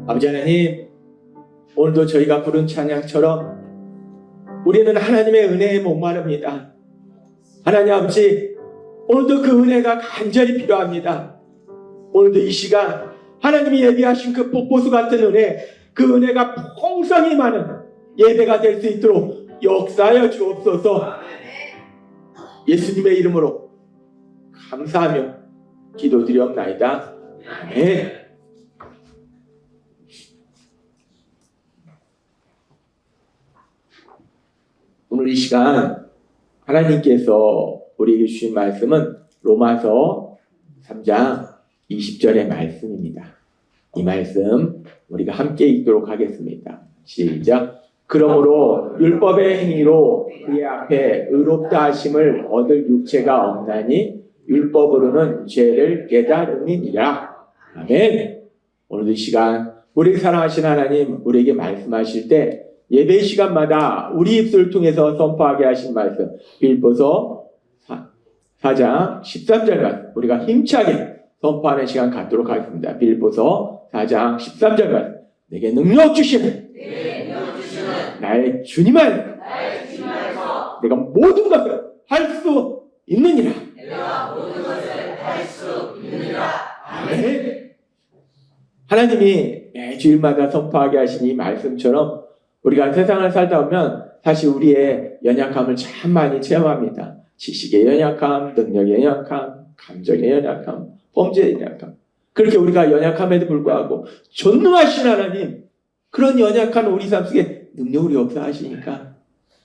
아버지 하나님, 오늘도 저희가 부른 찬양처럼 우리는 하나님의 은혜에 목마릅니다. 하나님 아버지, 오늘도 그 은혜가 간절히 필요합니다. 오늘도 이 시간 하나님이 예비하신 그 폭포수 같은 은혜, 그 은혜가 풍성히 많은 예배가 될 수 있도록 역사하여 주옵소서. 예수님의 이름으로 감사하며 기도드리옵나이다. 아멘. 오늘 이 시간 하나님께서 우리에게 주신 말씀은 로마서 3장 20절의 말씀입니다. 이 말씀 우리가 함께 읽도록 하겠습니다. 시작. 그러므로 율법의 행위로 그의 앞에 의롭다 하심을 얻을 육체가 없나니 율법으로는 죄를 깨달음이니라. 아멘. 오늘도 이 시간 우리 사랑하신 하나님 우리에게 말씀하실 때 예배 시간마다 우리 입술을 통해서 선포하게 하신 말씀 빌보서 4장 13절 말씀 우리가 힘차게 선포하는 시간 갖도록 하겠습니다. 빌보서 4장 13절 말씀 내게 능력 주시는 나의 주님은 내가 모든 것을 할 수 있느니라. 아멘. 하나님이 매주일마다 선포하게 하신 이 말씀처럼 우리가 세상을 살다 보면 사실 우리의 연약함을 참 많이 체험합니다. 지식의 연약함, 능력의 연약함, 감정의 연약함, 범죄의 연약함. 그렇게 우리가 연약함에도 불구하고 전능하신 하나님, 그런 연약한 우리 삶 속에 능력으로 역사하시니까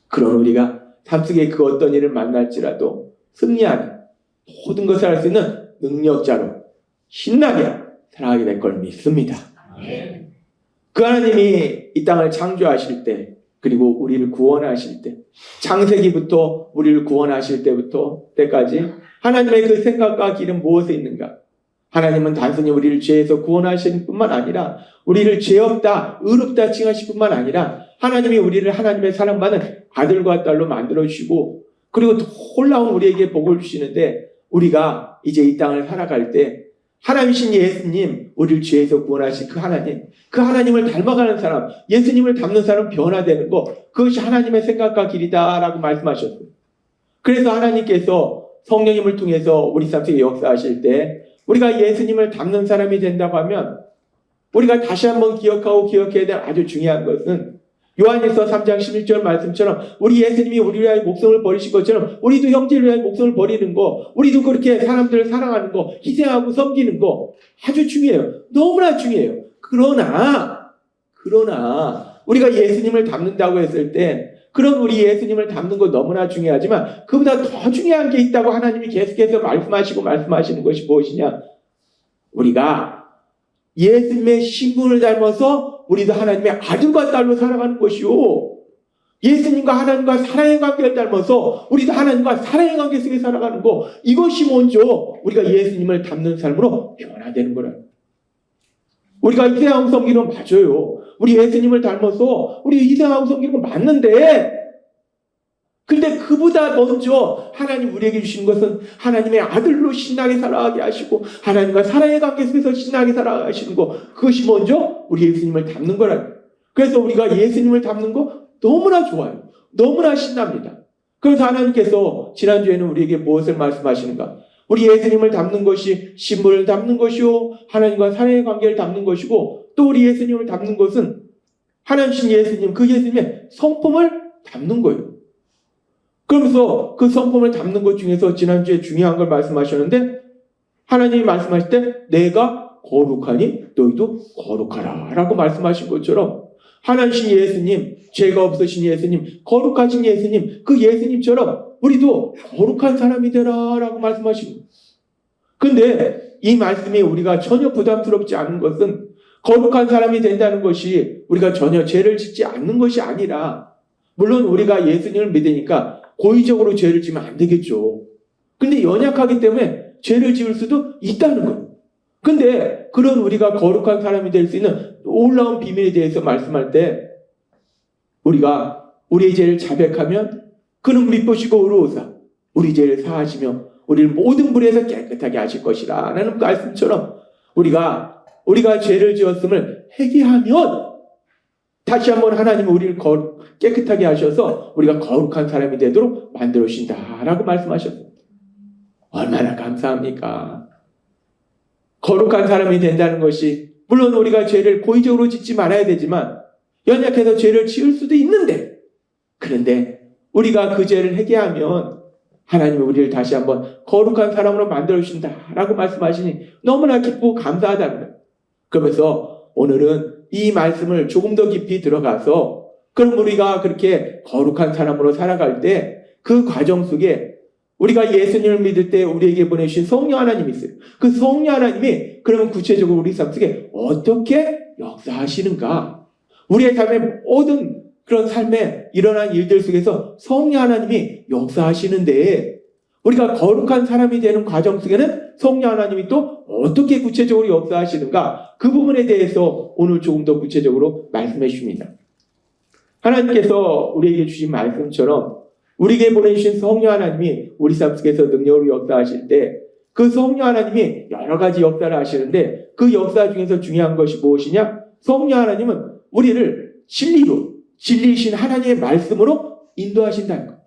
그런 우리가 삶 속에 그 어떤 일을 만날지라도 승리하는 모든 것을 할 수 있는 능력자로 신나게 살아가게 될 걸 믿습니다. 그 하나님이 이 땅을 창조하실 때 그리고 우리를 구원하실 때 창세기부터 우리를 구원하실 때까지 하나님의 그 생각과 길은 무엇에 있는가? 하나님은 단순히 우리를 죄에서 구원하실 뿐만 아니라 우리를 죄 없다, 의롭다 칭하실 뿐만 아니라 하나님이 우리를 하나님의 사랑받는 아들과 딸로 만들어주시고 그리고 놀라운 우리에게 복을 주시는데 우리가 이제 이 땅을 살아갈 때 하나님이신 예수님, 우리를 죄에서 구원하신 그 하나님을 닮아가는 사람, 예수님을 닮는 사람 변화되는 것, 그것이 하나님의 생각과 길이다라고 말씀하셨어요. 그래서 하나님께서 성령님을 통해서 우리 삶 속에 역사하실 때 우리가 예수님을 닮는 사람이 된다고 하면 우리가 다시 한번 기억해야 될 아주 중요한 것은 요한일서 3장 11절 말씀처럼 우리 예수님이 우리를 위하여 목숨을 버리신 것처럼 우리도 형제를 위하여 목숨을 버리는 거, 우리도 그렇게 사람들을 사랑하는 거, 희생하고 섬기는 거 아주 중요해요. 너무나 중요해요. 그러나 우리가 예수님을 닮는다고 했을 때 그런 우리 예수님을 닮는 거 너무나 중요하지만 그보다 더 중요한 게 있다고 하나님이 계속해서 말씀하시는 것이 무엇이냐? 우리가 예수님의 신분을 닮아서 우리도 하나님의 아들과 딸로 살아가는 것이요. 예수님과 하나님과 사랑의 관계를 닮아서 우리도 하나님과 사랑의 관계 속에 살아가는 거. 이것이 먼저 우리가 예수님을 닮는 삶으로 변화되는 거라. 우리가 희생하고 섬기는 건 맞아요. 우리 예수님을 닮아서 우리 희생하고 섬기는 건 맞는데 근데 그보다 먼저 하나님 우리에게 주신 것은 하나님의 아들로 신나게 살아가게 하시고 하나님과 사랑의 관계 속에서 신나게 살아가게 하시는 거 그것이 먼저 우리 예수님을 닮는 거라요. 그래서 우리가 예수님을 닮는 거 너무나 좋아요. 너무나 신납니다. 그래서 하나님께서 지난주에는 우리에게 무엇을 말씀하시는가? 우리 예수님을 닮는 것이 신분을 닮는 것이요 하나님과 사랑의 관계를 닮는 것이고 또 우리 예수님을 닮는 것은 하나님신 예수님 그 예수님의 성품을 닮는 거예요. 그러면서 그 성품을 담는 것 중에서 지난주에 중요한 걸 말씀하셨는데 하나님이 말씀하실 때 내가 거룩하니 너희도 거룩하라 라고 말씀하신 것처럼 하나님이신 예수님, 죄가 없으신 예수님, 거룩하신 예수님, 그 예수님처럼 우리도 거룩한 사람이 되라 라고 말씀하신 거예요. 근데 이 말씀이 우리가 전혀 부담스럽지 않은 것은 거룩한 사람이 된다는 것이 우리가 전혀 죄를 짓지 않는 것이 아니라 물론 우리가 예수님을 믿으니까 고의적으로 죄를 지으면 안 되겠죠. 근데 연약하기 때문에 죄를 지을 수도 있다는 거예요. 근데 그런 우리가 거룩한 사람이 될 수 있는 놀라운 비밀에 대해서 말씀할 때 우리가 우리의 죄를 자백하면 그는 미쁘시고 의로우사 우리 죄를 사하시며 우리를 모든 불에서 깨끗하게 하실 것이라 라는 말씀처럼 우리가 우리가 죄를 지었음을 회개하면 다시 한번 하나님은 우리를 깨끗하게 하셔서 우리가 거룩한 사람이 되도록 만들어 주신다라고 말씀하셨습니다. 얼마나 감사합니까? 거룩한 사람이 된다는 것이 물론 우리가 죄를 고의적으로 짓지 말아야 되지만 연약해서 죄를 지을 수도 있는데, 그런데 우리가 그 죄를 회개하면 하나님이 우리를 다시 한번 거룩한 사람으로 만들어 주신다라고 말씀하시니 너무나 기쁘고 감사하답니다. 그러면서 오늘은 이 말씀을 조금 더 깊이 들어가서 그럼 우리가 그렇게 거룩한 사람으로 살아갈 때 그 과정 속에 우리가 예수님을 믿을 때 우리에게 보내주신 성령 하나님이 있어요. 그 성령 하나님이 그러면 구체적으로 우리 삶 속에 어떻게 역사하시는가? 우리의 삶의 모든 그런 삶에 일어난 일들 속에서 성령 하나님이 역사하시는데 우리가 거룩한 사람이 되는 과정 속에는 성령 하나님이 또 어떻게 구체적으로 역사하시는가? 그 부분에 대해서 오늘 조금 더 구체적으로 말씀해 주십니다. 하나님께서 우리에게 주신 말씀처럼 우리에게 보내주신 성령 하나님이 우리 삶 속에서 능력으로 역사하실 때 그 성령 하나님이 여러 가지 역사를 하시는데 그 역사 중에서 중요한 것이 무엇이냐? 성령 하나님은 우리를 진리로, 진리이신 하나님의 말씀으로 인도하신다는 것.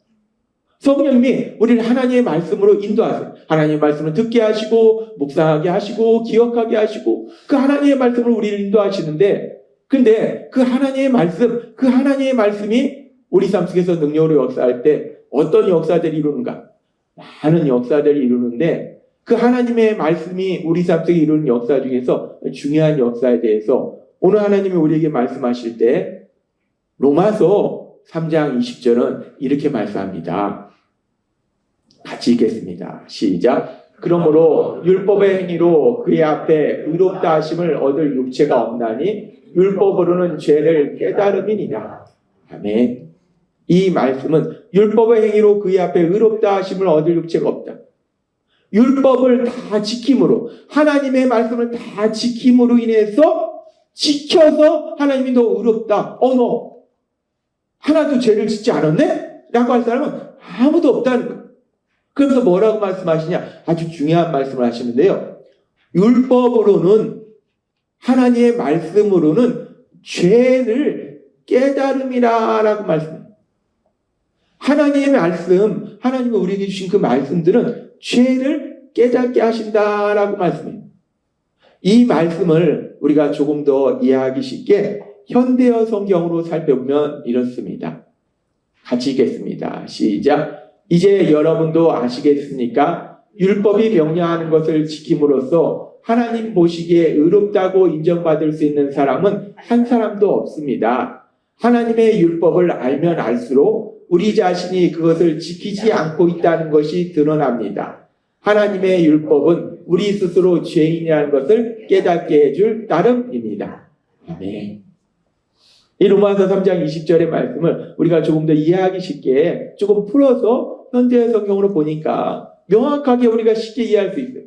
성령님이 우리를 하나님의 말씀으로 인도하세요. 하나님의 말씀을 듣게 하시고 묵상하게 하시고 기억하게 하시고 그 하나님의 말씀으로 우리를 인도하시는데, 근데 그 하나님의 말씀이 우리 삶 속에서 능력으로 역사할 때 어떤 역사들이 이루는가? 많은 역사들이 이루는데 그 하나님의 말씀이 우리 삶 속에 이루는 역사 중에서 중요한 역사에 대해서 오늘 하나님이 우리에게 말씀하실 때 로마서 3장 20절은 이렇게 말씀합니다. 같이 읽겠습니다. 시작. 그러므로 율법의 행위로 그의 앞에 의롭다 하심을 얻을 육체가 없나니 율법으로는 죄를 깨달음이니라. 아멘. 이 말씀은 율법의 행위로 그의 앞에 의롭다 하심을 얻을 육체가 없다. 율법을 다 지킴으로, 하나님의 말씀을 다 지킴으로 인해서 지켜서 하나님이 너 의롭다. 너 하나도 죄를 짓지 않았네? 라고 할 사람은 아무도 없다는 거예요. 그래서 뭐라고 말씀하시냐? 아주 중요한 말씀을 하시는데요. 율법으로는, 하나님의 말씀으로는 죄를 깨달음이라고 말씀해요. 하나님의 말씀, 하나님이 우리에게 주신 그 말씀들은 죄를 깨닫게 하신다라고 말씀해요. 이 말씀을 우리가 조금 더 이해하기 쉽게 현대어 성경으로 살펴보면 이렇습니다. 같이 읽겠습니다. 시작. 이제 여러분도 아시겠습니까? 율법이 명령하는 것을 지킴으로써 하나님 보시기에 의롭다고 인정받을 수 있는 사람은 한 사람도 없습니다. 하나님의 율법을 알면 알수록 우리 자신이 그것을 지키지 않고 있다는 것이 드러납니다. 하나님의 율법은 우리 스스로 죄인이라는 것을 깨닫게 해줄 따름입니다. 아멘. 이 로마서 3장 20절의 말씀을 우리가 조금 더 이해하기 쉽게 조금 풀어서 현대 성경으로 보니까 명확하게 우리가 쉽게 이해할 수 있어요.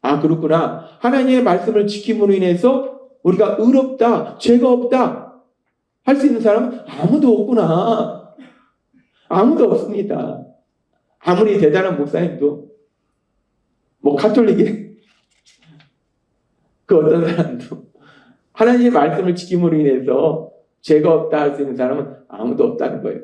아, 그렇구나. 하나님의 말씀을 지킴으로 인해서 우리가 의롭다, 죄가 없다 할 수 있는 사람은 아무도 없구나. 아무도 없습니다. 아무리 대단한 목사님도, 가톨릭에 그 어떤 사람도 하나님의 말씀을 지킴으로 인해서 죄가 없다 할 수 있는 사람은 아무도 없다는 거예요.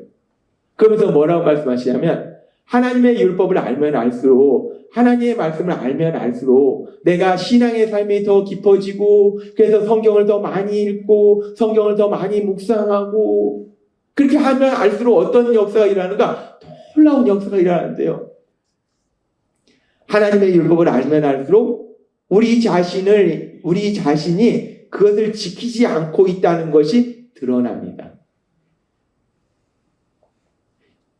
그러면서 뭐라고 말씀하시냐면 하나님의 율법을 알면 알수록, 하나님의 말씀을 알면 알수록 내가 신앙의 삶이 더 깊어지고 그래서 성경을 더 많이 읽고 성경을 더 많이 묵상하고 그렇게 하면 알수록 어떤 역사가 일어나는가? 놀라운 역사가 일어나는데요. 하나님의 율법을 알면 알수록 우리 자신이 그것을 지키지 않고 있다는 것이 드러납니다.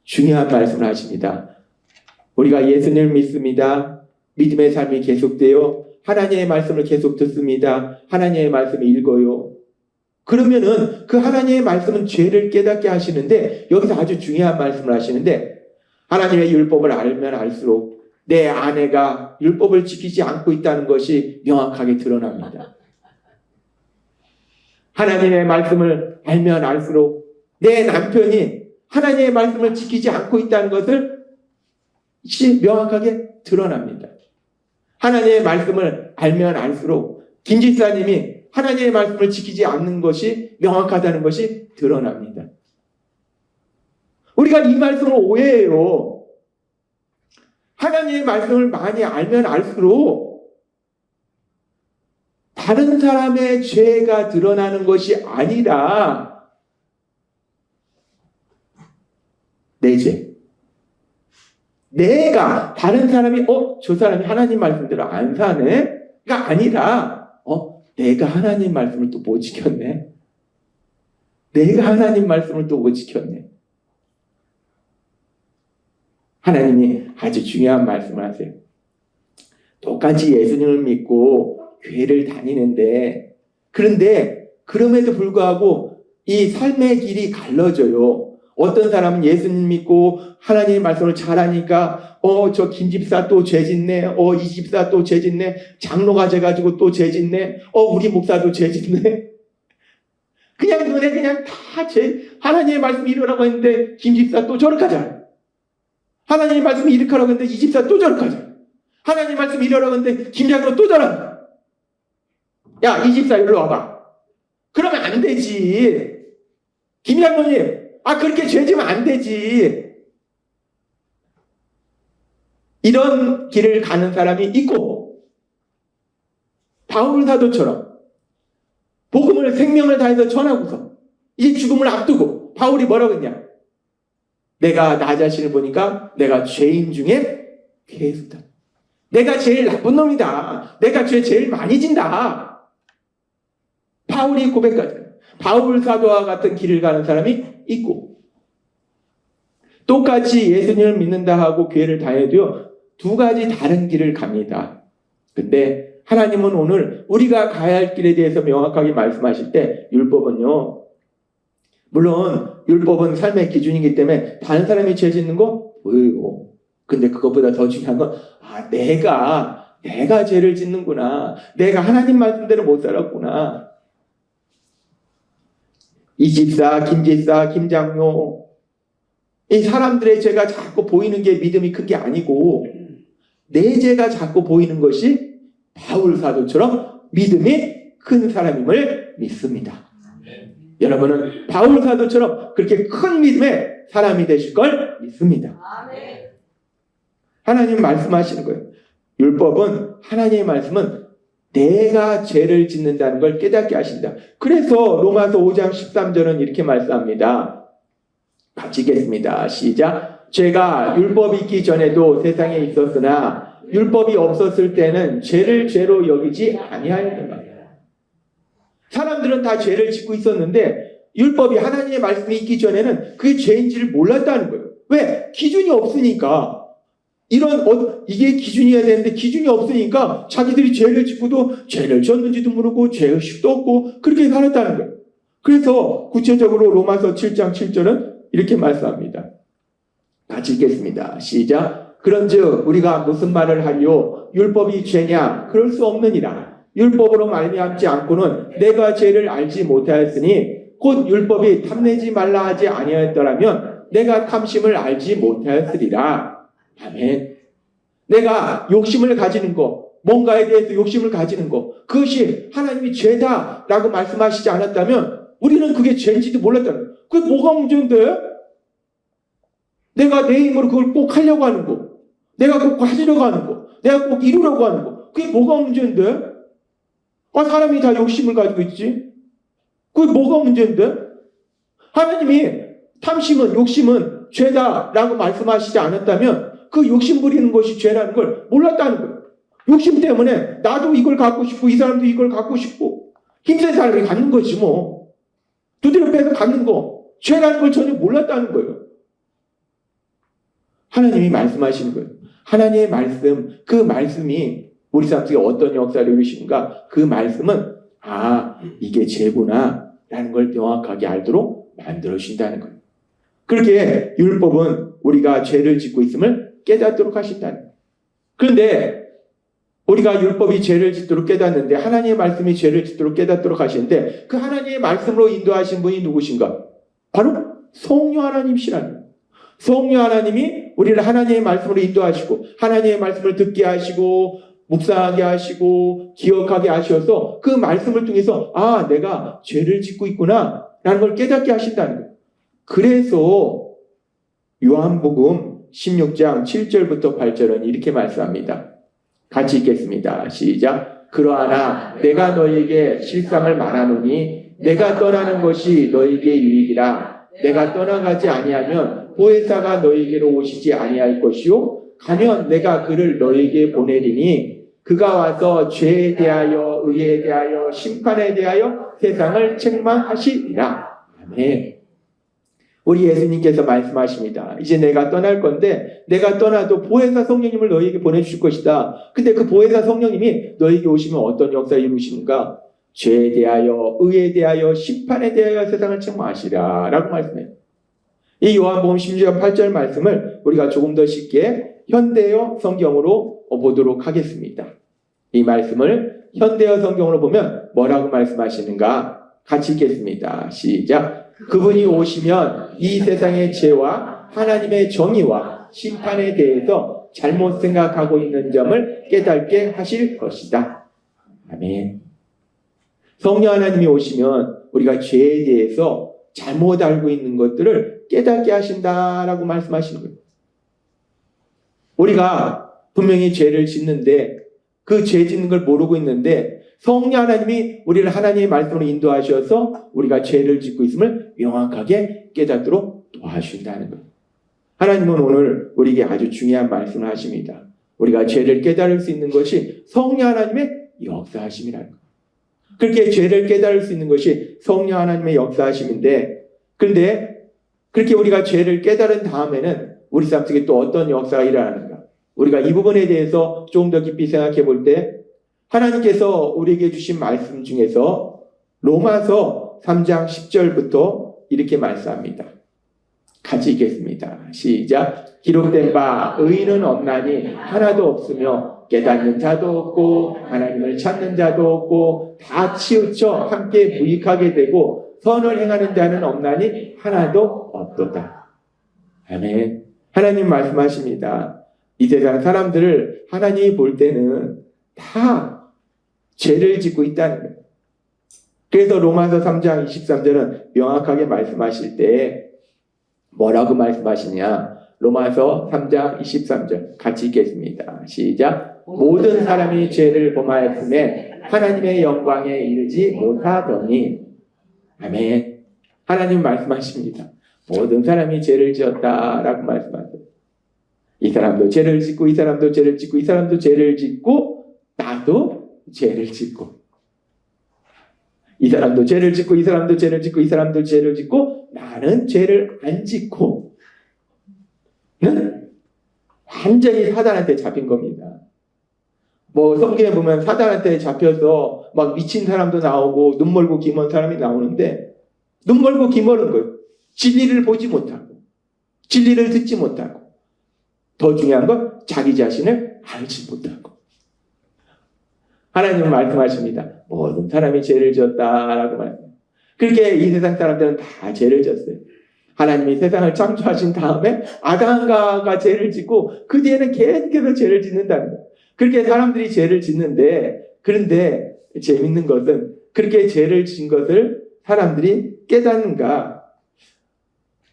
중요한 말씀을 하십니다. 우리가 예수님을 믿습니다. 믿음의 삶이 계속돼요. 하나님의 말씀을 계속 듣습니다. 하나님의 말씀을 읽어요. 그러면은 그 하나님의 말씀은 죄를 깨닫게 하시는데 여기서 아주 중요한 말씀을 하시는데 하나님의 율법을 알면 알수록 내 아내가 율법을 지키지 않고 있다는 것이 명확하게 드러납니다. 하나님의 말씀을 알면 알수록 내 남편이 하나님의 말씀을 지키지 않고 있다는 것을 명확하게 드러납니다. 하나님의 말씀을 알면 알수록 김 집사님이 하나님의 말씀을 지키지 않는 것이 명확하다는 것이 드러납니다. 우리가 이 말씀을 오해해요. 하나님의 말씀을 많이 알면 알수록 다른 사람의 죄가 드러나는 것이 아니라 내 죄. 내가 다른 사람이 저 사람이 하나님 말씀대로 안 사네? 가 아니라 내가 하나님 말씀을 또 못 지켰네. 내가 하나님 말씀을 또 못 지켰네. 하나님이 아주 중요한 말씀을 하세요. 똑같이 예수님을 믿고 교회를 다니는데 그런데 그럼에도 불구하고 이 삶의 길이 갈라져요. 어떤 사람은 예수님 믿고 하나님의 말씀을 잘하니까 저 김 집사 또 죄 짓네. 이 집사 또 죄 짓네. 장로가 돼가지고 또 죄 짓네. 우리 목사도 죄 짓네. 그냥 눈에 그냥 다 하나님의 말씀 이루라고 했는데 김 집사 또 저렇게 하잖아. 하나님의 말씀 이렇게 하라고 했는데 이 집사 또 저렇게 하잖아. 하나님의 말씀 이루라고 했는데 김 장로 또 저러네. 야, 이 집사 일로 와봐. 그러면 안 되지. 김 장로님, 그렇게 죄 지면 안 되지. 이런 길을 가는 사람이 있고, 바울 사도처럼 복음을 생명을 다해서 전하고서 이제 죽음을 앞두고 바울이 뭐라고 했냐? 내가 나 자신을 보니까 내가 죄인 중에 괴수다. 내가 제일 나쁜 놈이다. 내가 죄 제일 많이 진다. 바울이 고백하잖아요. 바울 사도와 같은 길을 가는 사람이 있고, 똑같이 예수님을 믿는다 하고 교회를 다녀도요, 두 가지 다른 길을 갑니다. 근데 하나님은 오늘 우리가 가야 할 길에 대해서 명확하게 말씀하실 때 율법은요, 물론 율법은 삶의 기준이기 때문에 다른 사람이 죄 짓는 거 보여요. 근데 그것보다 더 중요한 건 내가 죄를 짓는구나. 내가 하나님 말씀대로 못 살았구나. 이 집사, 김 집사, 김 장로, 이 사람들의 죄가 자꾸 보이는 게 믿음이 큰 게 아니고 내 죄가 자꾸 보이는 것이 바울 사도처럼 믿음이 큰 사람임을 믿습니다. 여러분은 바울 사도처럼 그렇게 큰 믿음의 사람이 되실 걸 믿습니다. 하나님 말씀하시는 거예요. 율법은, 하나님의 말씀은 내가 죄를 짓는다는 걸 깨닫게 하신다. 그래서 로마서 5장 13절은 이렇게 말씀합니다. 같이 읽겠습니다. 시작. 죄가 율법이 있기 전에도 세상에 있었으나 율법이 없었을 때는 죄를 죄로 여기지 아니하였다. 사람들은 다 죄를 짓고 있었는데 율법이, 하나님의 말씀이 있기 전에는 그게 죄인지를 몰랐다는 거예요. 왜? 기준이 없으니까. 이게 기준이어야 되는데 기준이 없으니까 자기들이 죄를 짓고도 죄를 졌는지도 모르고 죄의식도 없고 그렇게 살았다는 거예요. 그래서 구체적으로 로마서 7장 7절은 이렇게 말씀합니다. 같이 읽겠습니다. 시작. 그런즉 우리가 무슨 말을 하리요? 율법이 죄냐? 그럴 수 없느니라. 율법으로 말미암지 않고는 내가 죄를 알지 못하였으니 곧 율법이 탐내지 말라 하지 아니하였더라면 내가 탐심을 알지 못하였으리라. 아멘. 내가 욕심을 가지는 거, 뭔가에 대해서 욕심을 가지는 거, 그것이 하나님이 죄다라고 말씀하시지 않았다면 우리는 그게 죄인지도 몰랐다는 거예요. 그게 뭐가 문제인데? 내가 내 힘으로 그걸 꼭 하려고 하는 거, 내가 꼭 가지려고 하는 거, 내가 꼭 이루려고 하는 거, 그게 뭐가 문제인데? 사람이 다 욕심을 가지고 있지? 그게 뭐가 문제인데? 하나님이 탐심은, 욕심은 죄다라고 말씀하시지 않았다면 그 욕심 부리는 것이 죄라는 걸 몰랐다는 거예요. 욕심 때문에 나도 이걸 갖고 싶고 이 사람도 이걸 갖고 싶고 힘센 사람이 갖는 거지 뭐. 두드려 빼서 갖는 거 죄라는 걸 전혀 몰랐다는 거예요. 하나님이 말씀하시는 거예요. 하나님의 말씀, 그 말씀이 우리 삶 속에 어떤 역사를 이루시는가, 그 말씀은 이게 죄구나 라는 걸 명확하게 알도록 만들어 주신다는 거예요. 그렇게 율법은 우리가 죄를 짓고 있음을 깨닫도록 하신다는 거예요. 그런데 우리가 율법이 죄를 짓도록 깨닫는데 하나님의 말씀이 죄를 짓도록 깨닫도록 하시는데 그 하나님의 말씀으로 인도하신 분이 누구신가? 바로 성령 하나님이시라는 거예요. 성령 하나님이 우리를 하나님의 말씀으로 인도하시고 하나님의 말씀을 듣게 하시고 묵상하게 하시고 기억하게 하셔서 그 말씀을 통해서 내가 죄를 짓고 있구나 라는 걸 깨닫게 하신다는 거예요. 그래서 요한복음 16장 7절부터 8절은 이렇게 말씀합니다. 같이 읽겠습니다. 시작. 그러하나 내가 너희에게 실상을 말하노니 내가 떠나는 것이 너희에게 유익이라. 내가 떠나가지 아니하면 보혜사가 너희에게로 오시지 아니할 것이요 가면 내가 그를 너희에게 보내리니 그가 와서 죄에 대하여 의에 대하여 심판에 대하여 세상을 책망하시리라. 아멘. 우리 예수님께서 말씀하십니다. 이제 내가 떠날 건데 내가 떠나도 보혜사 성령님을 너희에게 보내주실 것이다. 근데 그 보혜사 성령님이 너희에게 오시면 어떤 역사를 이루십니까? 죄에 대하여 의에 대하여 심판에 대하여 세상을 책망하시라 라고 말씀해요. 이 요한복음 16장 8절 말씀을 우리가 조금 더 쉽게 현대어 성경으로 보도록 하겠습니다. 이 말씀을 현대어 성경으로 보면 뭐라고 말씀하시는가? 같이 읽겠습니다. 시작. 그분이 오시면 이 세상의 죄와 하나님의 정의와 심판에 대해서 잘못 생각하고 있는 점을 깨닫게 하실 것이다. 아멘. 성령 하나님이 오시면 우리가 죄에 대해서 잘못 알고 있는 것들을 깨닫게 하신다라고 말씀하시는 거예요. 우리가 분명히 죄를 짓는데 그 죄 짓는 걸 모르고 있는데 성령 하나님이 우리를 하나님의 말씀으로 인도하셔서 우리가 죄를 짓고 있음을 명확하게 깨닫도록 도와주신다는 거예요. 하나님은 오늘 우리에게 아주 중요한 말씀을 하십니다. 우리가 죄를 깨달을 수 있는 것이 성령 하나님의 역사하심이라는 거예요. 그렇게 죄를 깨달을 수 있는 것이 성령 하나님의 역사하심인데, 그런데 그렇게 우리가 죄를 깨달은 다음에는 우리 삶 속에 또 어떤 역사가 일어나는가? 우리가 이 부분에 대해서 조금 더 깊이 생각해 볼 때 하나님께서 우리에게 주신 말씀 중에서 로마서 3장 10절부터 이렇게 말씀합니다. 같이 읽겠습니다. 시작. 기록된 바 의인은 없나니 하나도 없으며 깨닫는 자도 없고 하나님을 찾는 자도 없고 다 치우쳐 함께 무익하게 되고 선을 행하는 자는 없나니 하나도 없도다. 아멘. 하나님 말씀하십니다. 이 세상 사람들을 하나님이 볼 때는 다 죄를 짓고 있다는 거예요. 그래서 로마서 3장 23절은 명확하게 말씀하실 때 뭐라고 말씀하시냐? 로마서 3장 23절 같이 읽겠습니다. 시작. 모든 사람이 죄를 범하였음에 하나님의 영광에 이르지 못하더니. 아멘. 하나님 말씀하십니다. 모든 사람이 죄를 지었다라고 말씀하세요. 이 사람도 죄를 짓고 이 사람도 죄를 짓고 이 사람도 죄를 짓고 나도 죄를 짓고 이 사람도 죄를 짓고 이 사람도 죄를 짓고 이 사람도 죄를 짓고 나는 죄를 안 짓고 완전히 사단한테 잡힌 겁니다. 뭐 성경에 보면 사단한테 잡혀서 막 미친 사람도 나오고 눈 멀고 귀 먼 사람이 나오는데 눈 멀고 귀 멀은 거예요. 진리를 보지 못하고 진리를 듣지 못하고 더 중요한 건 자기 자신을 알지 못하고. 하나님은 말씀하십니다. 모든 사람이 죄를 지었다라고 말합니다. 그렇게 이 세상 사람들은 다 죄를 지었어요. 하나님이 세상을 창조하신 다음에 아담과 죄를 짓고 그 뒤에는 계속해서 죄를 짓는다는 거예요. 그렇게 사람들이 죄를 짓는데, 그런데 재밌는 것은 그렇게 죄를 짓는 것을 사람들이 깨닫는가?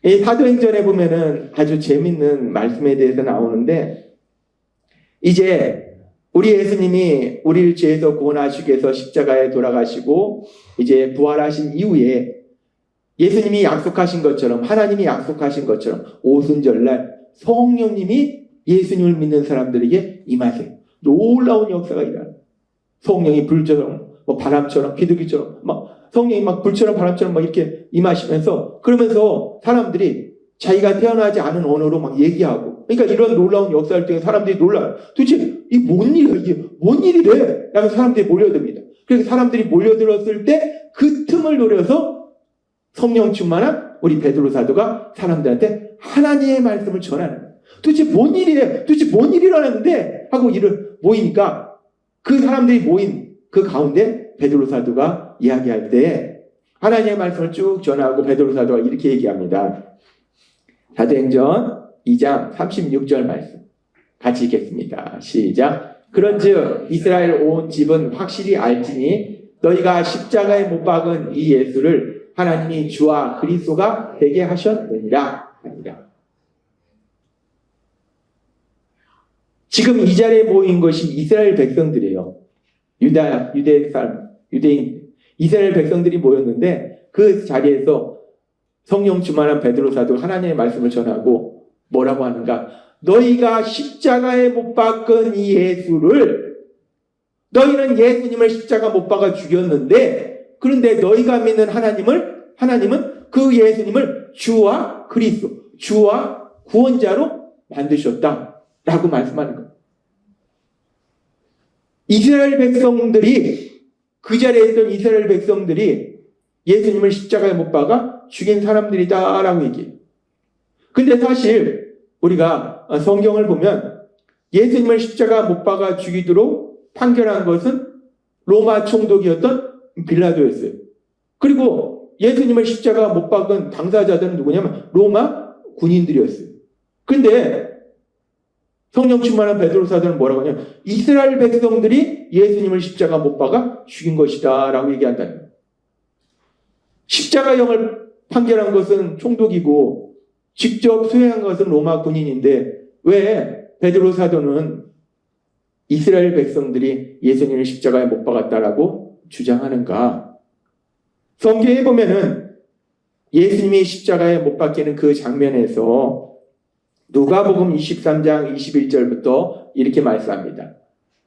이 사도행전에 보면은 아주 재밌는 말씀에 대해서 나오는데, 이제 우리 예수님이 우리를 죄에서 구원하시기 위해서 십자가에 돌아가시고 이제 부활하신 이후에 예수님이 약속하신 것처럼, 하나님이 약속하신 것처럼 오순절날 성령님이 예수님을 믿는 사람들에게 임하세요. 놀라운 역사가 일어나요. 성령이 불처럼, 바람처럼, 비둘기처럼, 성령이 불처럼 바람처럼 이렇게 임하시면서, 그러면서 사람들이 자기가 태어나지 않은 언어로 얘기하고, 그러니까 이런 놀라운 역사를 통해 사람들이 놀라요. 도대체 이게 뭔 일이야? 이게 뭔 일이래? 라면서 사람들이 몰려듭니다. 그래서 사람들이 몰려들었을 때 그 틈을 노려서 성령 충만한 우리 베드로 사도가 사람들한테 하나님의 말씀을 전하는 거예요. 도대체 뭔 일이래? 도대체 뭔 일이 일어났는데? 하고 모이니까 그 사람들이 모인 그 가운데 베드로 사도가 이야기할 때 하나님의 말씀을 쭉 전하고 베드로 사도가 이렇게 얘기합니다. 사도행전 2장 36절 말씀 같이 읽겠습니다. 시작. 그런즉 이스라엘 온 집은 확실히 알지니 너희가 십자가에 못 박은 이 예수를 하나님이 주와 그리스도가 되게 하셨느니라 하니라. 지금 이 자리에 모인 것이 이스라엘 백성들이에요. 유대인 이스라엘 백성들이 모였는데 그 자리에서 성령 충만한 베드로 사도 하나님의 말씀을 전하고 뭐라고 하는가? 너희가 십자가에 못 박은 이 예수를, 너희는 예수님을 십자가 못 박아 죽였는데, 그런데 너희가 믿는 하나님은 그 예수님을 주와 그리스도, 주와 구원자로 만드셨다라고 말씀하는 거예요. 이스라엘 백성들이, 그 자리에 있던 이스라엘 백성들이 예수님을 십자가에 못 박아 죽인 사람들이다라고 얘기해요. 근데 사실 우리가 성경을 보면 예수님을 십자가 못 박아 죽이도록 판결한 것은 로마 총독이었던 빌라도였어요. 그리고 예수님을 십자가 못 박은 당사자들은 누구냐면 로마 군인들이었어요. 근데 성령 충만한 베드로 사도는 뭐라고 하냐면 이스라엘 백성들이 예수님을 십자가 못 박아 죽인 것이다 라고 얘기한다는 거예요. 십자가형을 판결한 것은 총독이고 직접 수행한 것은 로마 군인인데 왜 베드로 사도는 이스라엘 백성들이 예수님을 십자가에 못 박았다라고 주장하는가? 성경에 보면은 예수님이 십자가에 못 박히는 그 장면에서 누가복음 23장 21절부터 이렇게 말씀합니다.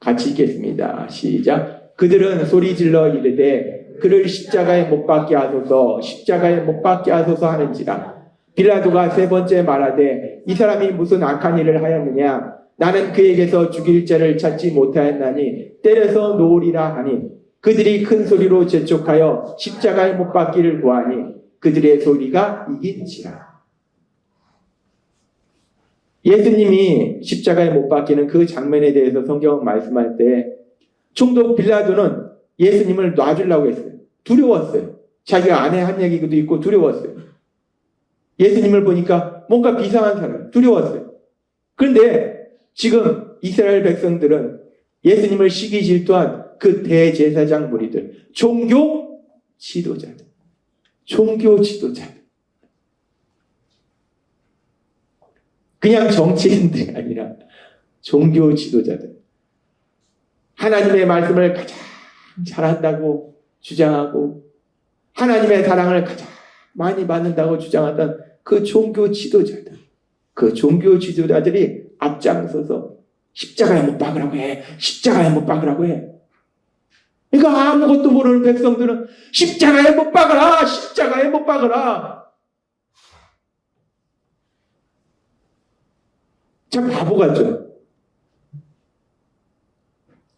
같이 읽겠습니다. 시작. 그들은 소리질러 이르되 그를 십자가에 못 박게 하소서, 십자가에 못 박게 하소서 하는지라. 빌라도가 세 번째 말하되 이 사람이 무슨 악한 일을 하였느냐? 나는 그에게서 죽일 죄를 찾지 못하였나니 때려서 놓으리라 하니 그들이 큰 소리로 재촉하여 십자가에 못 박기를 구하니 그들의 소리가 이긴지라. 예수님이 십자가에 못 박히는 그 장면에 대해서 성경은 말씀할 때 총독 빌라도는 예수님을 놔주려고 했어요. 두려웠어요. 자기가 아내 한 얘기도 있고 두려웠어요. 예수님을 보니까 뭔가 비상한 사람, 두려웠어요. 그런데 지금 이스라엘 백성들은 예수님을 시기 질투한 그 대제사장 무리들, 종교 지도자들, 그냥 정치인들이 아니라 종교 지도자들, 하나님의 말씀을 가장 잘한다고 주장하고 하나님의 사랑을 가장 많이 받는다고 주장하던 그 종교 지도자들, 그 종교 지도자들이 앞장서서 십자가에 못 박으라고 해. 십자가에 못 박으라고 해. 그러니까 아무것도 모르는 백성들은 십자가에 못 박으라. 십자가에 못 박으라. 참 바보 같죠.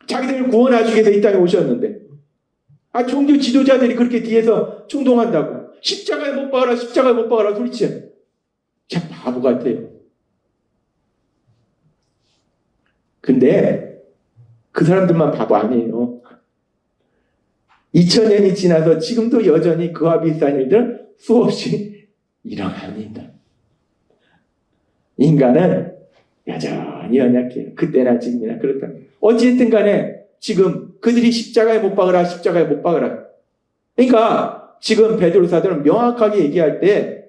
자기들 구원하시기 위해서 이 땅에 오셨는데 종교 지도자들이 그렇게 뒤에서 충동한다고 십자가에 못 박아라, 십자가에 못 박아라 소리치요. 참 바보 같아요. 근데 그 사람들만 바보 아니에요. 2000년이 지나서 지금도 여전히 그와 비슷한 일들은 수없이 일어납니다. 인간은 여전히 연약해요. 그때나 지금이나 그렇다. 어찌됐든 간에 지금 그들이 십자가에 못 박으라, 십자가에 못 박으라. 그러니까 지금 베드로 사도는 명확하게 얘기할 때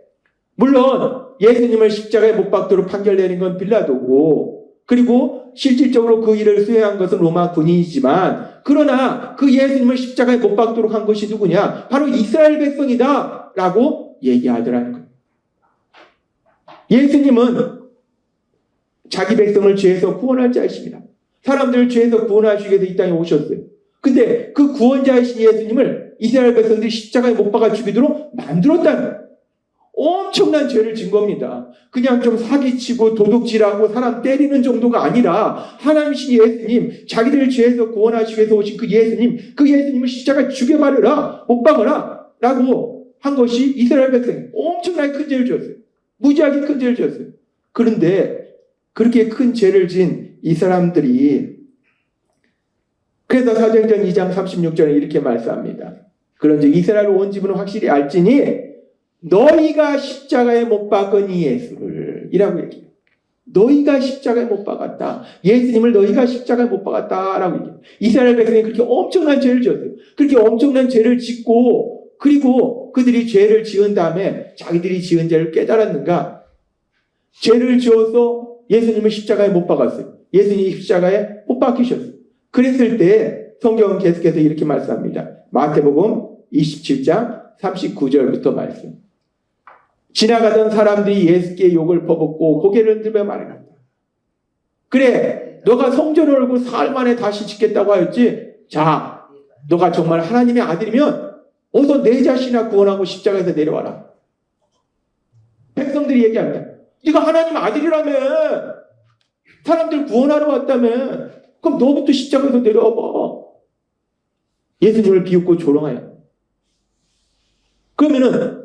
물론 예수님을 십자가에 못 박도록 판결 내린 건 빌라도고 그리고 실질적으로 그 일을 수행한 것은 로마 군인이지만 그러나 그 예수님을 십자가에 못 박도록 한 것이 누구냐? 바로 이스라엘 백성이다 라고 얘기하더라는 거예요. 예수님은 자기 백성을 죄에서 구원할 자이십니다. 사람들을 죄에서 구원하시기 위해서 이 땅에 오셨어요. 근데 그 구원자이신 예수님을 이스라엘 백성들이 십자가에 못 박아 죽이도록 만들었다는 엄청난 죄를 진 겁니다. 그냥 좀 사기치고 도둑질하고 사람 때리는 정도가 아니라 하나님이신 예수님, 자기들 죄에서 구원하시기 위해서 오신 그 예수님을 십자가에 죽여버려라, 못 박아라 라고 한 것이 이스라엘 백성 엄청나게 큰 죄를 지었어요. 무지하게 큰 죄를 지었어요. 그런데 그렇게 큰 죄를 진 이 사람들이 그래서 사도행전 2장 36절에 이렇게 말씀합니다. 그런즉 이스라엘 온 집은 확실히 알지니 너희가 십자가에 못 박은 이 예수를 이라고 얘기해요. 너희가 십자가에 못 박았다. 예수님을 너희가 십자가에 못 박았다라고 얘기해요. 이스라엘 백성이 그렇게 엄청난 죄를 지었어요. 그렇게 엄청난 죄를 짓고 그리고 그들이 죄를 지은 다음에 자기들이 지은 죄를 깨달았는가? 죄를 지어서 예수님을 십자가에 못 박았어요. 예수님이 십자가에 못 박히셨어요. 그랬을 때 성경은 계속해서 이렇게 말씀합니다. 마태복음 27장 39절부터 말씀. 지나가던 사람들이 예수께 욕을 퍼붓고 고개를 흔들며 말해간다. 그래, 너가 성전을 얼고 사흘 만에 다시 짓겠다고 하였지? 자, 너가 정말 하나님의 아들이면 어서 내 자신이나 구원하고 십자가에서 내려와라. 백성들이 얘기합니다. 네가 하나님 아들이라며, 사람들 구원하러 왔다며, 그럼 너부터 십자가에서 내려와봐. 예수님을 비웃고 조롱하여. 그러면은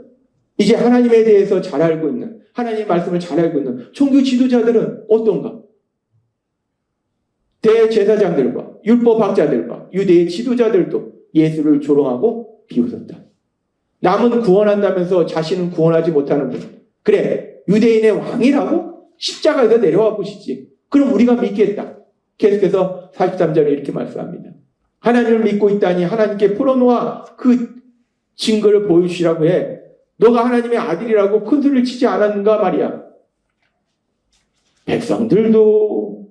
이제 하나님에 대해서 잘 알고 있는, 하나님의 말씀을 잘 알고 있는 종교 지도자들은 어떤가? 대제사장들과 율법학자들과 유대의 지도자들도 예수를 조롱하고 비웃었다. 남은 구원한다면서 자신은 구원하지 못하는 분. 그래, 유대인의 왕이라고? 십자가에서 내려와 보시지. 그럼 우리가 믿겠다. 계속해서 43절에 이렇게 말씀합니다. 하나님을 믿고 있다니 하나님께 풀어놓아 그 증거를 보여주시라고 해. 너가 하나님의 아들이라고 큰 소리를 치지 않았는가 말이야. 백성들도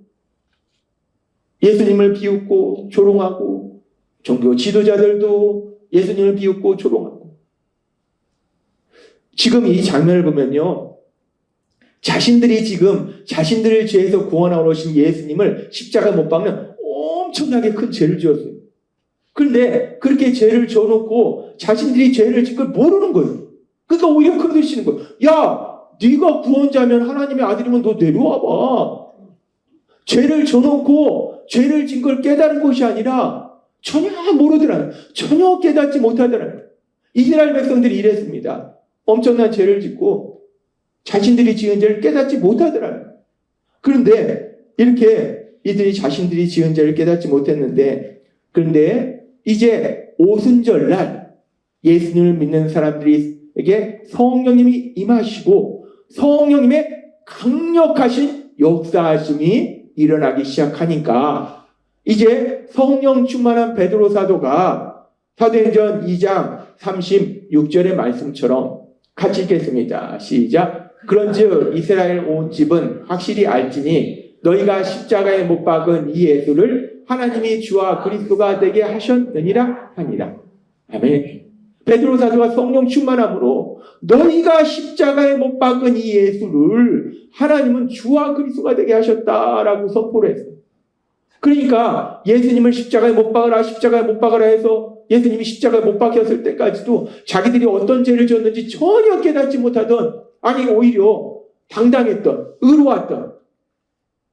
예수님을 비웃고 조롱하고 종교 지도자들도 예수님을 비웃고 조롱하고. 지금 이 장면을 보면요, 자신들이 지금 자신들의 죄에서 구원하러 오신 예수님을 십자가에 못 박는 엄청나게 큰 죄를 지었어요. 그런데 그렇게 죄를 지어놓고 자신들이 죄를 짓고 모르는 거예요. 그러니까 오히려 큰 소리 치는 거예요. 야, 네가 구원자면 하나님의 아들이면 너 내려와봐. 죄를 져놓고 죄를 진 걸 깨달은 것이 아니라 전혀 모르더라는, 전혀 깨닫지 못하더라는. 이스라엘 백성들이 이랬습니다. 엄청난 죄를 짓고 자신들이 지은 죄를 깨닫지 못하더라는. 그런데 이렇게 이들이 자신들이 지은 죄를 깨닫지 못했는데, 그런데 이제 오순절날 예수님을 믿는 사람들에게 성령님이 임하시고 성령님의 강력하신 역사하심이 일어나기 시작하니까 이제 성령 충만한 베드로 사도가 사도행전 2장 36절의 말씀처럼 같이 읽겠습니다. 시작. 그런즉 이스라엘 온 집은 확실히 알지니 너희가 십자가에 못 박은 이 예수를 하나님이 주와 그리스도가 되게 하셨느니라 하니라. 아멘. 베드로 사도가 성령 충만함으로 너희가 십자가에 못 박은 이 예수를 하나님은 주와 그리스도가 되게 하셨다라고 선포를 했어요. 그러니까 예수님을 십자가에 못 박으라, 십자가에 못 박으라 해서 예수님이 십자가에 못 박혔을 때까지도 자기들이 어떤 죄를 지었는지 전혀 깨닫지 못하던, 아니 오히려 당당했던, 의로웠던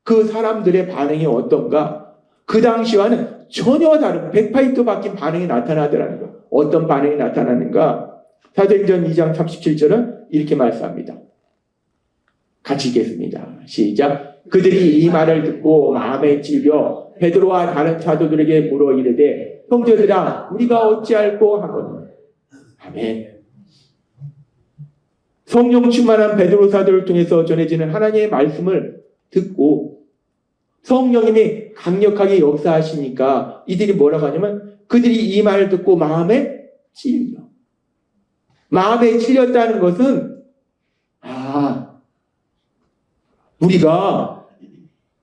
그 사람들의 반응이 어떤가? 그 당시와는 전혀 다른 180도 바뀐 반응이 나타나더라는 거예요. 어떤 반응이 나타나는가? 사도행전 2장 37절은 이렇게 말씀합니다. 같이 읽겠습니다. 시작. 그들이 이 말을 듣고 마음에 찔려 베드로와 다른 사도들에게 물어 이르되 형제들아 우리가 어찌할꼬 하거든. 아멘. 성령 충만한 베드로 사도를 통해서 전해지는 하나님의 말씀을 듣고 성령님이 강력하게 역사하시니까 이들이 뭐라고 하냐면 그들이 이 말을 듣고 마음에 찔려. 마음에 찔렸다는 것은 우리가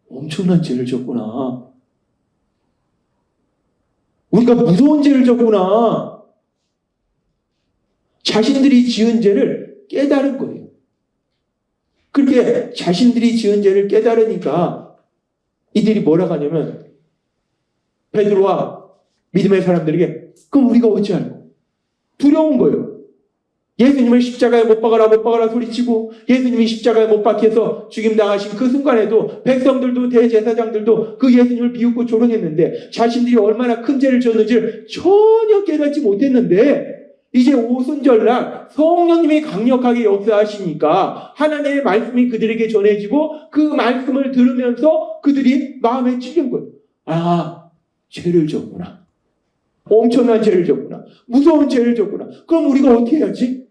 엄청난 죄를 졌구나. 우리가 무서운 죄를 졌구나. 자신들이 지은 죄를 깨달은 거예요. 그렇게 자신들이 지은 죄를 깨달으니까 이들이 뭐라고 하냐면 베드로와 믿음의 사람들에게 그럼 우리가 어찌할꼬? 두려운 거예요. 예수님을 십자가에 못 박아라 소리치고 예수님이 십자가에 못 박혀서 죽임당하신 그 순간에도 백성들도 대제사장들도 그 예수님을 비웃고 조롱했는데 자신들이 얼마나 큰 죄를 졌는지를 전혀 깨닫지 못했는데 이제 오순절날 성령님이 강력하게 역사하시니까 하나님의 말씀이 그들에게 전해지고 그 말씀을 들으면서 그들이 마음에 찔린 거예요. 죄를 졌구나. 엄청난 죄를 졌구나. 무서운 죄를 졌구나. 그럼 우리가 어떻게 해야지?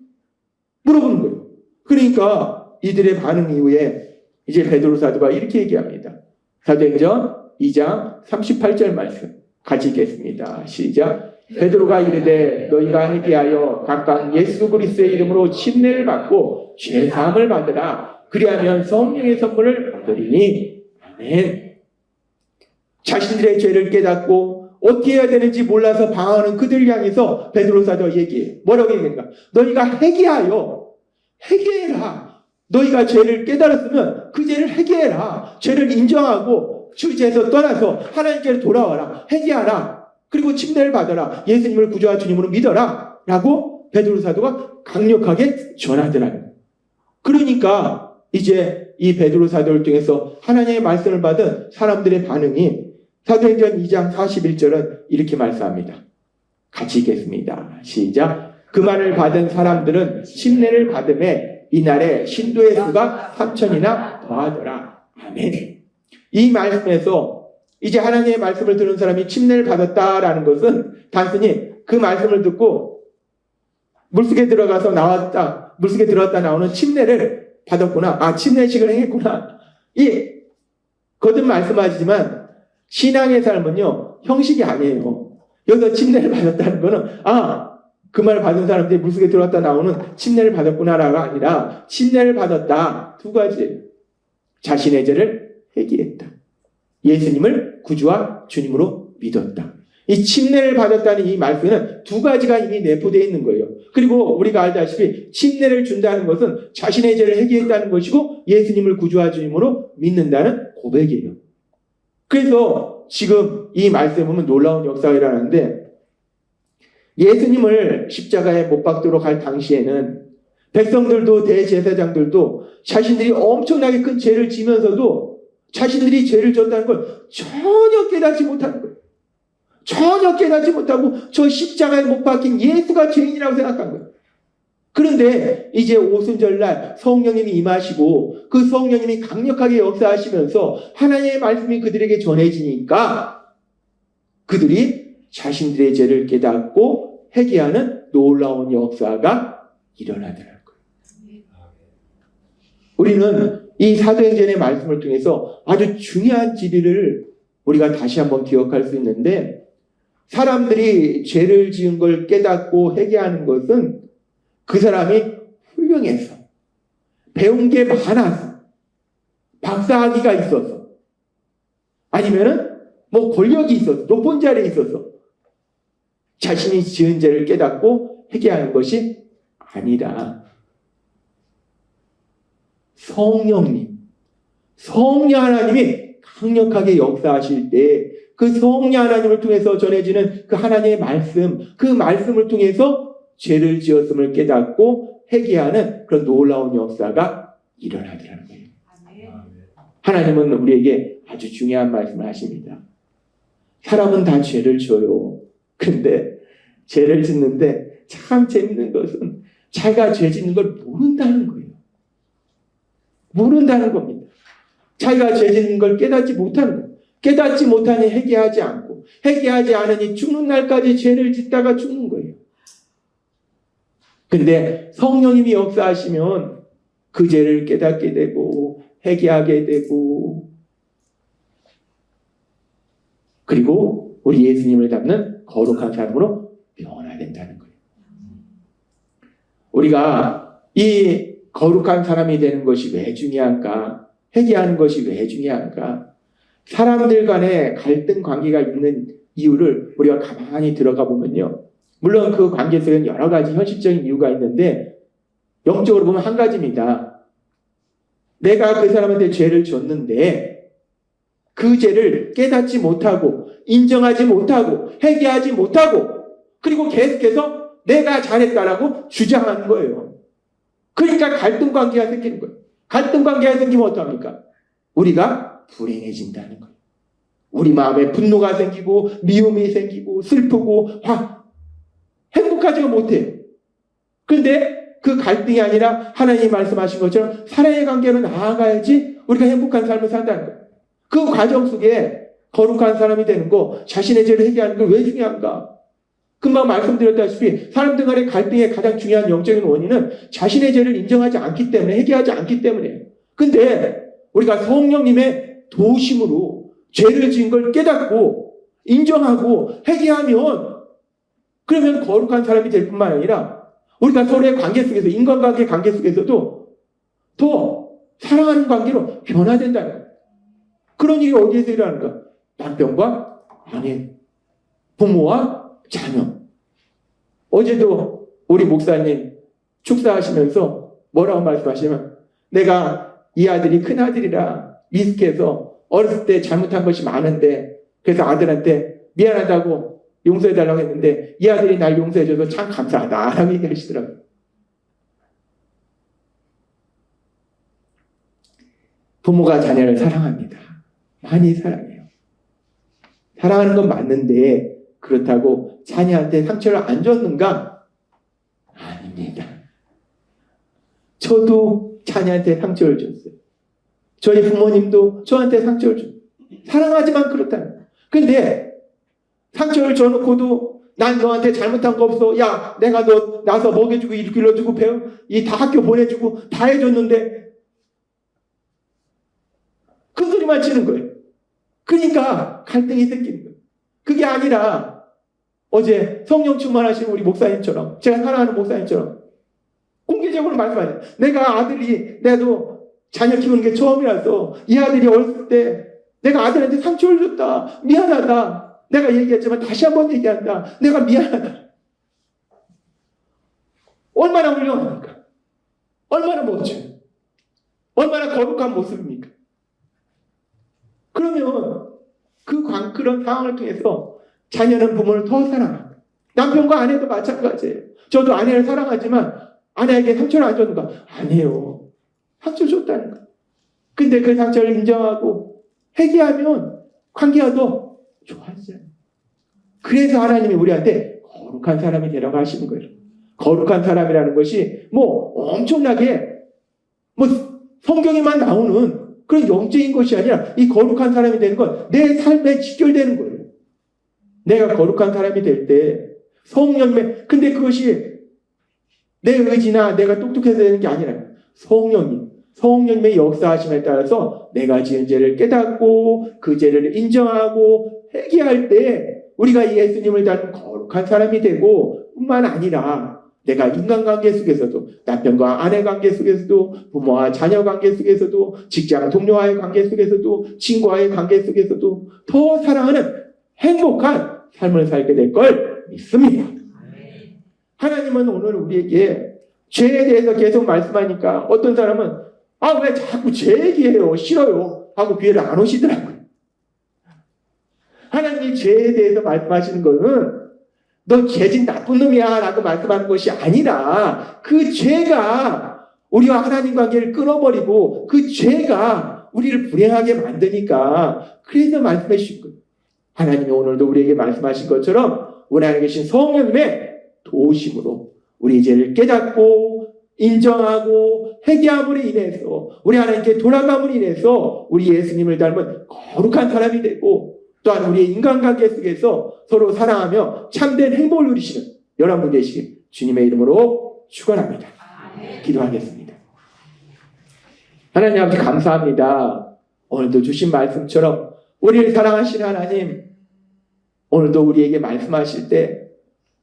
물어보는 거예요. 그러니까 이들의 반응 이후에 이제 베드로 사도가 이렇게 얘기합니다. 사도행전 2장 38절 말씀 같이 읽겠습니다. 시작. 베드로가 이르되 너희가 회개하여 각각 예수 그리스도의 이름으로 침례를 받고 죄 사함을 받으라. 그리하면 성령의 선물을 받으리니. 아멘. 자신들의 죄를 깨닫고 어떻게 해야 되는지 몰라서 방황하는 그들을 향해서 베드로 사도가 얘기해요. 뭐라고 얘기합니까? 너희가 회개해라. 너희가 죄를 깨달았으면 그 죄를 회개해라. 죄를 인정하고 주제에서 떠나서 하나님께로 돌아와라. 회개하라. 그리고 침례를 받아라. 예수님을 구주와 주님으로 믿어라. 라고 베드로 사도가 강력하게 전하더라고요. 그러니까 이제 이 베드로 사도를 통해서 하나님의 말씀을 받은 사람들의 반응이 사도행전 2장 41절은 이렇게 말씀합니다. 같이 읽겠습니다. 시작. 그 말을 받은 사람들은 침례를 받음에 이날에 신도의 수가 3,000이나 더하더라. 아멘. 이 말씀에서 이제 하나님의 말씀을 들은 사람이 침례를 받았다라는 것은 단순히 그 말씀을 듣고 물속에 들어가서 나왔다, 물속에 들어갔다 나오는 침례를 받았구나. 침례식을 행했구나. 거듭 말씀하시지만 신앙의 삶은요, 형식이 아니에요. 여기서 침례를 받았다는 거는 그 말 받은 사람들이 물속에 들어갔다 나오는 침례를 받았구나라가 아니라 침례를 받았다. 두 가지예요. 자신의 죄를 회개했다. 예수님을 구주와 주님으로 믿었다. 이 침례를 받았다는 이 말씀은 두 가지가 이미 내포되어 있는 거예요. 그리고 우리가 알다시피 침례를 준다는 것은 자신의 죄를 회개했다는 것이고 예수님을 구주와 주님으로 믿는다는 고백이에요. 그래서 지금 이 말씀에 보면 놀라운 역사가 일어나는데 예수님을 십자가에 못 박도록 할 당시에는 백성들도 대제사장들도 자신들이 엄청나게 큰 죄를 지면서도 자신들이 죄를 졌다는 걸 전혀 깨닫지 못하는 거예요. 전혀 깨닫지 못하고 저 십자가에 못 박힌 예수가 죄인이라고 생각한 거예요. 그런데 이제 오순절날 성령님이 임하시고 그 성령님이 강력하게 역사하시면서 하나님의 말씀이 그들에게 전해지니까 그들이 자신들의 죄를 깨닫고 회개하는 놀라운 역사가 일어나더라고요. 우리는 이 사도행전의 말씀을 통해서 아주 중요한 진리를 우리가 다시 한번 기억할 수 있는데 사람들이 죄를 지은 걸 깨닫고 회개하는 것은 그 사람이 훌륭해서 배운 게 많아서 박사학위가 있어서 아니면은 권력이 있어서 높은 자리에 있어서 자신이 지은 죄를 깨닫고 회개하는 것이 아니라 성령 하나님이 강력하게 역사하실 때 그 성령 하나님을 통해서 전해지는 그 하나님의 말씀, 그 말씀을 통해서 죄를 지었음을 깨닫고 회개하는 그런 놀라운 역사가 일어나더라는 거예요. 하나님은 우리에게 아주 중요한 말씀을 하십니다. 사람은 다 죄를 져요. 근데 죄를 짓는데 참 재밌는 것은 자기가 죄 짓는 걸 모른다는 거예요. 모른다는 겁니다. 자기가 죄 짓는 걸 깨닫지 못하는 거예요. 깨닫지 못하니 회개하지 않고 회개하지 않으니 죽는 날까지 죄를 짓다가 죽는 거예요. 근데 성령님이 역사하시면 그 죄를 깨닫게 되고 회개하게 되고 그리고 우리 예수님을 닮는 거룩한 사람으로 변화된다는 거예요. 우리가 이 거룩한 사람이 되는 것이 왜 중요한가? 회개하는 것이 왜 중요한가? 사람들 간에 갈등 관계가 있는 이유를 우리가 가만히 들어가 보면요. 물론 그 관계 속에는 여러 가지 현실적인 이유가 있는데 영적으로 보면 한 가지입니다. 내가 그 사람한테 죄를 줬는데 그 죄를 깨닫지 못하고 인정하지 못하고 회개하지 못하고 그리고 계속해서 내가 잘했다라고 주장하는 거예요. 그러니까 갈등 관계가 생기는 거예요. 갈등 관계가 생기면 어떡합니까? 우리가 불행해진다는 거예요. 우리 마음에 분노가 생기고 미움이 생기고 슬프고 행복하지가 못해요. 그런데 그 갈등이 아니라 하나님이 말씀하신 것처럼 사랑의 관계로 나아가야지 우리가 행복한 삶을 산다는 거예요. 그 과정 속에 거룩한 사람이 되는 거, 자신의 죄를 회개하는 게 왜 중요한가? 금방 말씀드렸다시피 사람들 간의 갈등의 가장 중요한 영적인 원인은 자신의 죄를 인정하지 않기 때문에 회개하지 않기 때문이에요. 근데 우리가 성령님의 도우심으로 죄를 지은 걸 깨닫고 인정하고 회개하면 그러면 거룩한 사람이 될 뿐만 아니라 우리가 서로의 관계 속에서 인간관계 관계 속에서도 더 사랑하는 관계로 변화된다는 거예요. 그런 일이 어디에서 일어나는가? 남편과 아내, 부모와 자녀. 어제도 우리 목사님 축사하시면서 뭐라고 말씀하시냐면 내가 이 아들이 큰 아들이라 미숙해서 어렸을 때 잘못한 것이 많은데 그래서 아들한테 미안하다고 용서해달라고 했는데 이 아들이 날 용서해줘서 참 감사하다라고 얘기하시더라고요. 부모가 자녀를 사랑합니다. 많이 사랑해요. 사랑하는 건 맞는데 그렇다고 자녀한테 상처를 안 줬는가? 아닙니다. 저도 자녀한테 상처를 줬어요. 저희 부모님도 저한테 상처를 줬어요. 사랑하지만 그렇다는 거예요. 근데 상처를 줘놓고도 난 너한테 잘못한 거 없어. 야, 내가 너 나서 먹여주고 일러주고 다 학교 보내주고 다 해줬는데 큰 소리만 치는 거예요. 그러니까 갈등이 생기는 거예요. 그게 아니라 어제 성령 충만하신 우리 목사님처럼 제가 사랑하는 목사님처럼 공개적으로 말씀하세요. 내가 아들이 내도 자녀 키우는 게 처음이라서 이 아들이 어렸을 때 내가 아들한테 상처를 줬다. 미안하다. 내가 얘기했지만 다시 한번 얘기한다. 내가 미안하다. 얼마나 훌륭합니까? 얼마나 멋져요? 얼마나 거룩한 모습입니까? 그러면 그런 상황을 통해서 자녀는 부모를 더 사랑합니다. 남편과 아내도 마찬가지예요. 저도 아내를 사랑하지만 아내에게 상처를 안 줬는가? 아니에요. 상처 줬다는 거. 근데 그 상처를 인정하고 회개하면 관계가 더 좋아지잖아요. 그래서 하나님이 우리한테 거룩한 사람이 되라고 하시는 거예요. 거룩한 사람이라는 것이 엄청나게 성경에만 나오는 그런 영적인 것이 아니라 이 거룩한 사람이 되는 건 내 삶에 직결되는 거예요. 내가 거룩한 사람이 될 때 성령님의 근데 그것이 내 의지나 내가 똑똑해서 되는 게 아니라 성령님의 역사하심에 따라서 내가 지은 죄를 깨닫고 그 죄를 인정하고 회개할 때 우리가 예수님을 닮은 거룩한 사람이 되고 뿐만 아니라 내가 인간관계 속에서도 남편과 아내 관계 속에서도 부모와 자녀 관계 속에서도 직장 동료와의 관계 속에서도 친구와의 관계 속에서도 더 사랑하는 행복한 삶을 살게 될 걸 믿습니다. 하나님은 오늘 우리에게 죄에 대해서 계속 말씀하니까 어떤 사람은 왜 자꾸 죄 얘기해요? 싫어요. 하고 귀를 안 오시더라고요. 하나님이 죄에 대해서 말씀하시는 것은 너 죄진 나쁜 놈이야 라고 말씀하는 것이 아니라 그 죄가 우리와 하나님 관계를 끊어버리고 그 죄가 우리를 불행하게 만드니까 그래서 말씀해 주신 거예요. 하나님이 오늘도 우리에게 말씀하신 것처럼 우리 안에 계신 성령님의 도우심으로 우리 죄를 깨닫고 인정하고 회개함으로 인해서 우리 하나님께 돌아감으로 인해서 우리 예수님을 닮은 거룩한 사람이 되고 또한 우리의 인간관계 속에서 서로 사랑하며 참된 행복을 누리시는 여러분 되시길 주님의 이름으로 축원합니다. 기도하겠습니다. 하나님 아버지 감사합니다. 오늘도 주신 말씀처럼 우리를 사랑하시는 하나님 오늘도 우리에게 말씀하실 때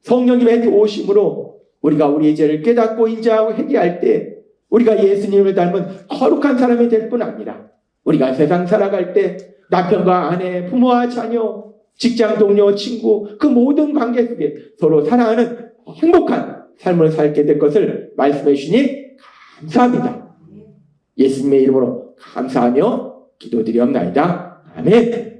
성령님의 도우심으로 우리가 우리의 죄를 깨닫고 인정하고 회개할 때 우리가 예수님을 닮은 거룩한 사람이 될 뿐 아니라 우리가 세상 살아갈 때 남편과 아내, 부모와 자녀, 직장 동료, 친구 그 모든 관계 속에 서로 사랑하는 행복한 삶을 살게 될 것을 말씀해 주시니 감사합니다. 예수님의 이름으로 감사하며 기도드리옵나이다. 아멘.